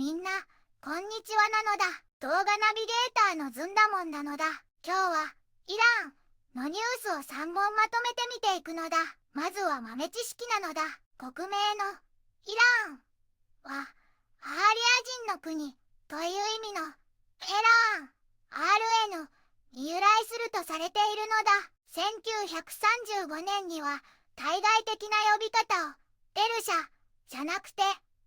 みんな、こんにちはなのだ。動画ナビゲーターのずんだもんなのだ。今日は、イランのニュースを3本まとめてみていくのだ。まずは豆知識なのだ。国名の、イランは、アーリア人の国という意味の、エラーン、RN に由来するとされているのだ。1935年には、対外的な呼び方を、ペルシャ、じゃなくて、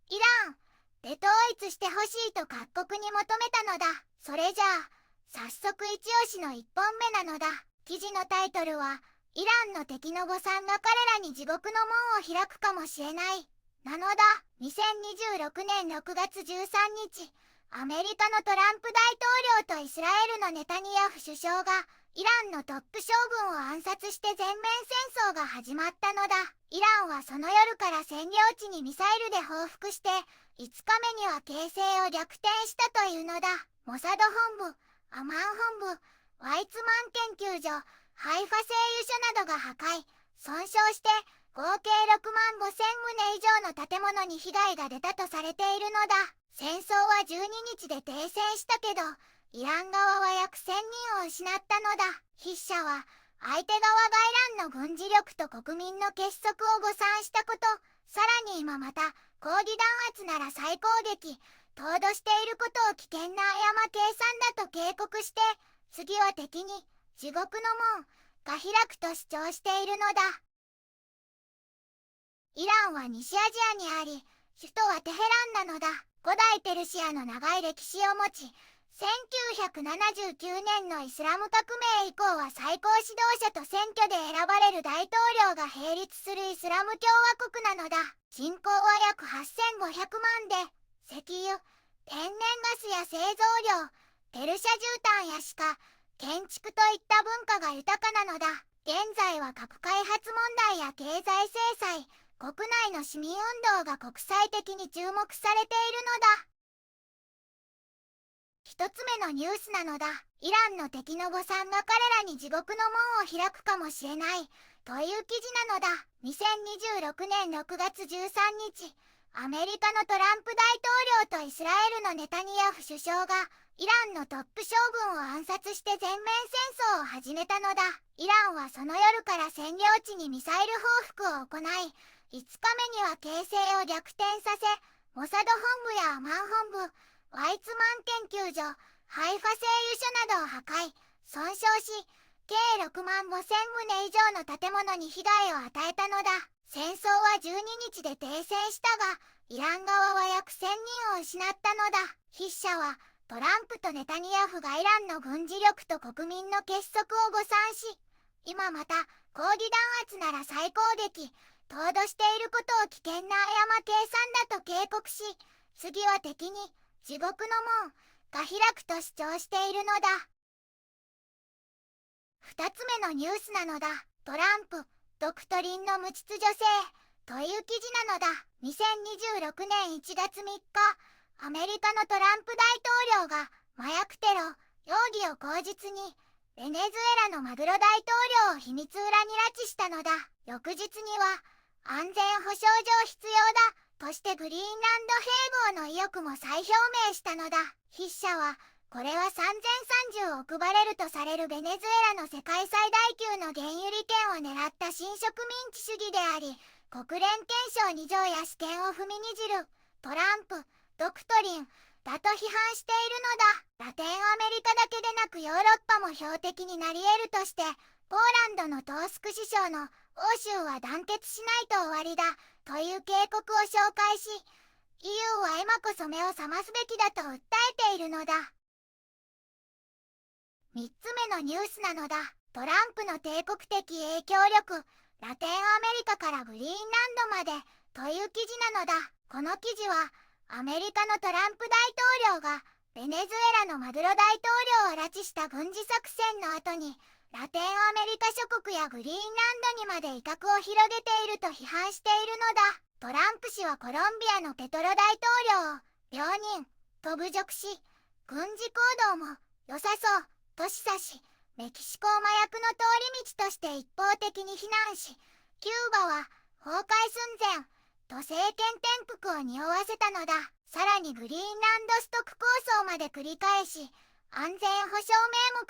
イランで統一してほしいと各国に求めたのだ。それじゃあ、早速一押しの1本目なのだ。記事のタイトルは、イランの敵の誤算が彼らに地獄の門を開くかもしれない、なのだ。2026年6月13日、アメリカのトランプ大統領とイスラエルのネタニヤフ首相が、イランのトップ将軍を暗殺して全面戦争が始まったのだ。イランはその夜から占領地にミサイルで報復して、5日目には形勢を逆転したというのだ。モサド本部、アマン本部、ワイツマン研究所、ハイファ製油所などが破壊、損傷して合計6万5千棟以上の建物に被害が出たとされているのだ。戦争は12日で停戦したけど、イラン側は約1000人を失ったのだ。筆者は相手側がイランの軍事力と国民の結束を誤算したこと、さらに今また抗議弾圧なら再攻撃、凍土していることを危険な誤計算だと警告して、次は敵に地獄の門が開くと主張しているのだ。イランは西アジアにあり、首都はテヘランなのだ。古代ペルシアの長い歴史を持ち、1979年のイスラム革命以降は最高指導者と選挙で選ばれる大統領が並立するイスラム共和国なのだ。人口は約8500万で、石油、天然ガスや製造業、ペルシャ絨毯や歯科、建築といった文化が豊かなのだ。現在は核開発問題や経済制裁、国内の市民運動が国際的に注目されているのだ。一つ目のニュースなのだ。イランの敵の誤算が彼らに地獄の門を開くかもしれないという記事なのだ。2026年6月13日、アメリカのトランプ大統領とイスラエルのネタニヤフ首相がイランのトップ将軍を暗殺して全面戦争を始めたのだ。イランはその夜から占領地にミサイル報復を行い、5日目には形勢を逆転させ、モサド本部やアマン本部、ワイツマン研究所、ハイファ製油所などを破壊、損傷し、計6万5千棟以上の建物に被害を与えたのだ。戦争は12日で停戦したが、イラン側は約1000人を失ったのだ。筆者は、トランプとネタニヤフがイランの軍事力と国民の結束を誤算し、今また抗議弾圧なら再攻撃、凍土していることを危険な誤計算だと警告し、次は敵に地獄の門が開くと主張しているのだ。二つ目のニュースなのだ。トランプ、ドクトリンの無秩序性という記事なのだ。2026年1月3日、アメリカのトランプ大統領が麻薬テロ容疑を口実にベネズエラのマドゥロ大統領を秘密裏に拉致したのだ。翌日には安全保障上必要だとしてグリーンランド併合の意欲も再表明したのだ。筆者はこれは3030億バレルとされるベネズエラの世界最大級の原油利権を狙った新植民地主義であり、国連憲章2条や主権を踏みにじるトランプ、ドクトリンだと批判しているのだ。ラテンアメリカだけでなくヨーロッパも標的になり得るとして、ポーランドのトースク首相の欧州は団結しないと終わりだという警告を紹介し、EU は今こそ目を覚ますべきだと訴えているのだ。3つ目のニュースなのだ。トランプの帝国的影響力、ラテンアメリカからグリーンランドまでという記事なのだ。この記事はアメリカのトランプ大統領がベネズエラのマドゥロ大統領を拉致した軍事作戦の後に、ラテンアメリカ諸国やグリーンランドにまで威嚇を広げていると批判しているのだ。トランプ氏はコロンビアのペトロ大統領を病人と侮辱し、軍事行動も良さそうと示唆し、メキシコを麻薬の通り道として一方的に非難し、キューバは崩壊寸前と政権転覆を匂わせたのだ。さらにグリーンランドストック構想まで繰り返し、安全保障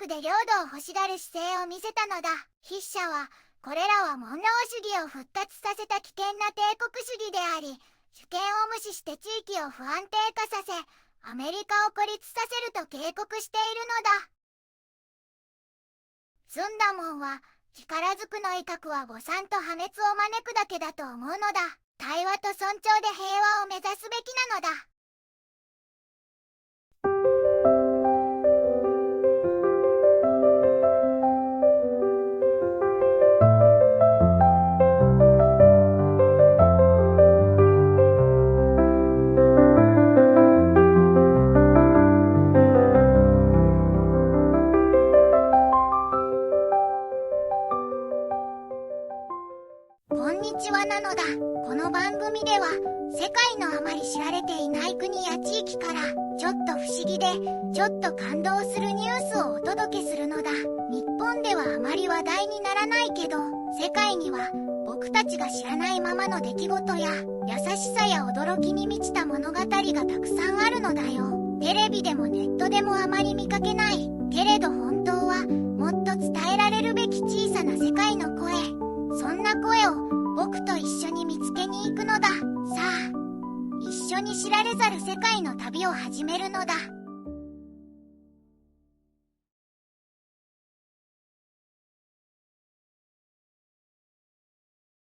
名目で領土を欲しがる姿勢を見せたのだ。筆者は、これらはモンロー主義を復活させた危険な帝国主義であり、主権を無視して地域を不安定化させ、アメリカを孤立させると警告しているのだ。ズンダモンは、力ずくの威嚇は誤算と破滅を招くだけだと思うのだ。対話と尊重で平和を目指すべきなのだ。こんにちはなのだ。この番組では世界のあまり知られていない国や地域からちょっと不思議でちょっと感動するニュースをお届けするのだ。日本ではあまり話題にならないけど、世界には僕たちが知らないままの出来事や優しさや驚きに満ちた物語がたくさんあるのだよ。テレビでもネットでもあまり見かけない。けれど本当はもっと伝えられるべき小さな世界の声。そんな声を僕と一緒に見つけに行くのだ。さあ、一緒に知られざる世界の旅を始めるのだ。